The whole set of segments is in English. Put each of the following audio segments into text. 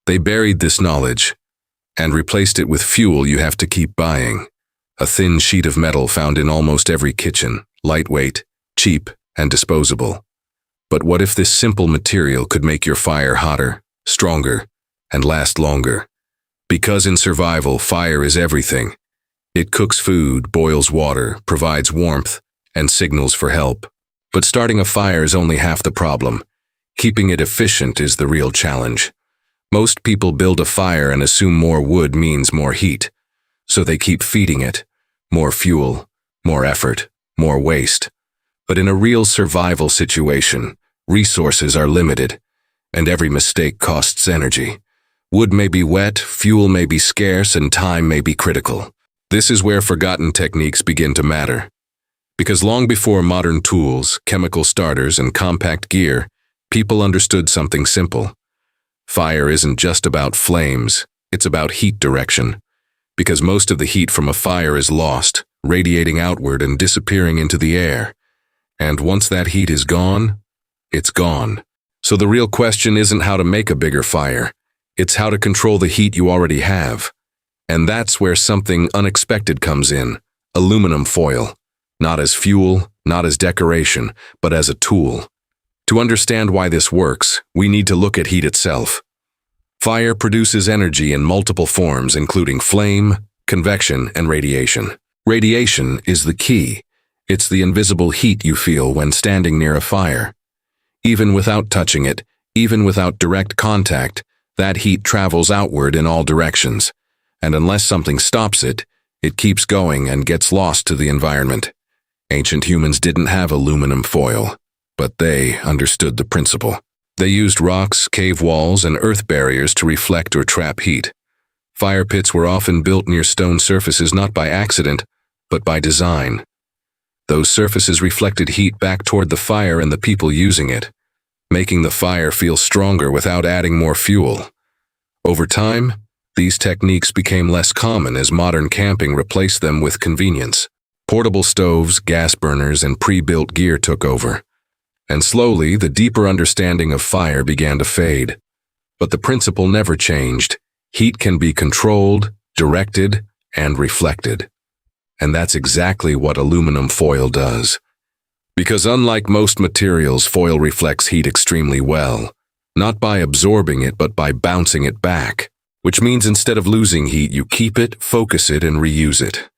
They buried this knowledge and replaced it with fuel you have to keep buying. A thin sheet of metal found in almost every kitchen, lightweight, cheap, and disposable. But what if this simple material could make your fire hotter, stronger, and last longer? Because in survival, fire is everything. It cooks food, boils water, provides warmth, and signals for help. But starting a fire is only half the problem. Keeping it efficient is the real challenge. Most people build a fire and assume more wood means more heat. So they keep feeding it. More fuel, more effort, more waste. But in a real survival situation, resources are limited, and every mistake costs energy. Wood may be wet, fuel may be scarce, and time may be critical. This is where forgotten techniques begin to matter. Because long before modern tools, chemical starters, and compact gear, people understood something simple. Fire isn't just about flames, it's about heat direction. Because most of the heat from a fire is lost, radiating outward and disappearing into the air. And once that heat is gone, it's gone. So the real question isn't how to make a bigger fire, it's how to control the heat you already have. And that's where something unexpected comes in: aluminum foil. Not as fuel, not as decoration, but as a tool. To understand why this works, we need to look at heat itself. Fire produces energy in multiple forms, including flame, convection, and radiation. Radiation is the key. It's the invisible heat you feel when standing near a fire. Even without touching it, even without direct contact, that heat travels outward in all directions. And unless something stops it, it keeps going and gets lost to the environment. Ancient humans didn't have aluminum foil, but they understood the principle. They used rocks, cave walls, and earth barriers to reflect or trap heat. Fire pits were often built near stone surfaces not by accident, but by design. Those surfaces reflected heat back toward the fire and the people using it, making the fire feel stronger without adding more fuel. Over time, these techniques became less common as modern camping replaced them with convenience. Portable stoves, gas burners, and pre-built gear took over. And slowly, the deeper understanding of fire began to fade. But the principle never changed. Heat can be controlled, directed, and reflected. And that's exactly what aluminum foil does. Because unlike most materials, foil reflects heat extremely well. Not by absorbing it, but by bouncing it back. Which means instead of losing heat, you keep it, focus it, and reuse it.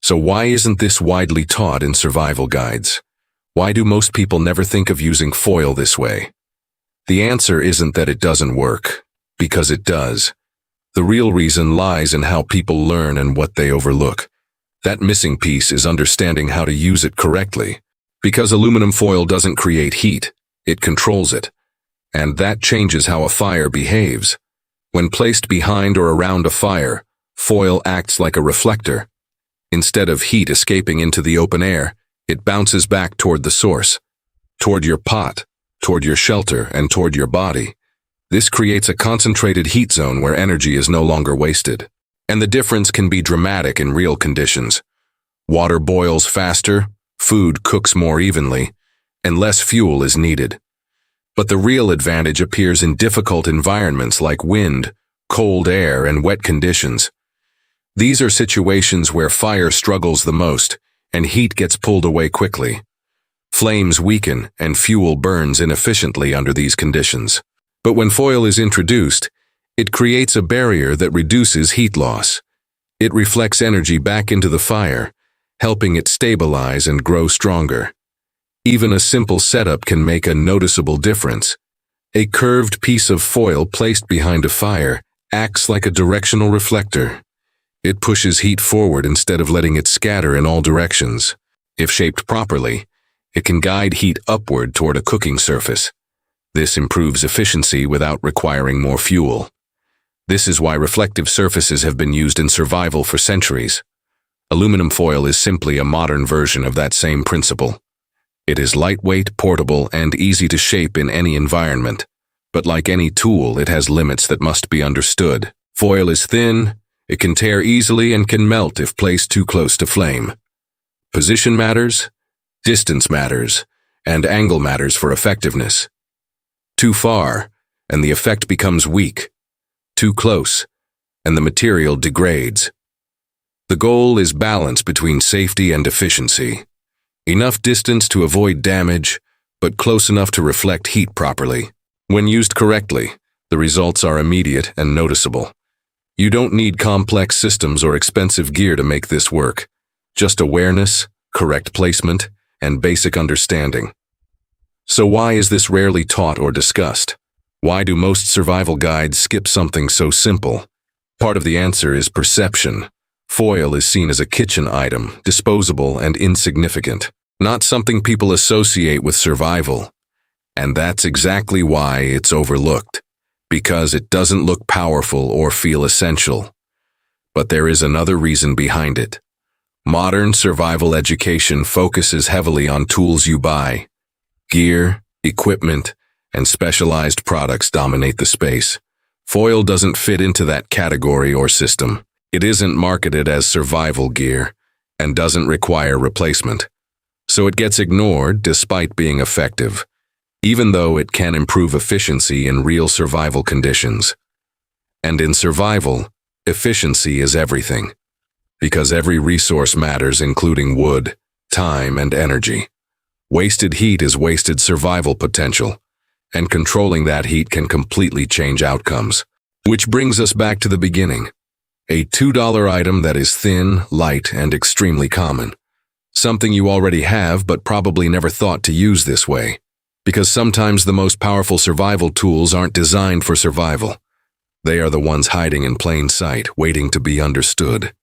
So why isn't this widely taught in survival guides? Why do most people never think of using foil this way? The answer isn't that it doesn't work, because it does. The real reason lies in how people learn and what they overlook. That missing piece is understanding how to use it correctly. Because aluminum foil doesn't create heat, it controls it. And that changes how a fire behaves. When placed behind or around a fire, foil acts like a reflector. Instead of heat escaping into the open air, it bounces back toward the source, toward your pot, toward your shelter, and toward your body. This creates a concentrated heat zone where energy is no longer wasted. And the difference can be dramatic in real conditions. Water boils faster, food cooks more evenly, and less fuel is needed. But the real advantage appears in difficult environments like wind, cold air, and wet conditions. These are situations where fire struggles the most, and heat gets pulled away quickly. Flames weaken and fuel burns inefficiently under these conditions. But when foil is introduced, it creates a barrier that reduces heat loss. It reflects energy back into the fire, helping it stabilize and grow stronger. Even a simple setup can make a noticeable difference. A curved piece of foil placed behind a fire acts like a directional reflector. It pushes heat forward instead of letting it scatter in all directions. If shaped properly, it can guide heat upward toward a cooking surface. This improves efficiency without requiring more fuel. This is why reflective surfaces have been used in survival for centuries. Aluminum foil is simply a modern version of that same principle. It is lightweight, portable, and easy to shape in any environment. But like any tool, it has limits that must be understood. Foil is thin, it can tear easily, and can melt if placed too close to flame. Position matters, distance matters, and angle matters for effectiveness. Too far, and the effect becomes weak. Too close, and the material degrades. The goal is balance between safety and efficiency. Enough distance to avoid damage, but close enough to reflect heat properly. When used correctly, the results are immediate and noticeable. You don't need complex systems or expensive gear to make this work. Just awareness, correct placement, and basic understanding. So why is this rarely taught or discussed? Why do most survival guides skip something so simple? Part of the answer is perception. Foil is seen as a kitchen item, disposable and insignificant, not something people associate with survival. And that's exactly why it's overlooked, because it doesn't look powerful or feel essential. But there is another reason behind it. Modern survival education focuses heavily on tools you buy. Gear, equipment, and specialized products dominate the space. Foil doesn't fit into that category or system. It isn't marketed as survival gear and doesn't require replacement. So it gets ignored despite being effective, even though it can improve efficiency in real survival conditions. And in survival, efficiency is everything, because every resource matters, including wood, time, and energy. Wasted heat is wasted survival potential, and controlling that heat can completely change outcomes. Which brings us back to the beginning. A $2 item that is thin, light, and extremely common. Something you already have but probably never thought to use this way. Because sometimes the most powerful survival tools aren't designed for survival. They are the ones hiding in plain sight, waiting to be understood.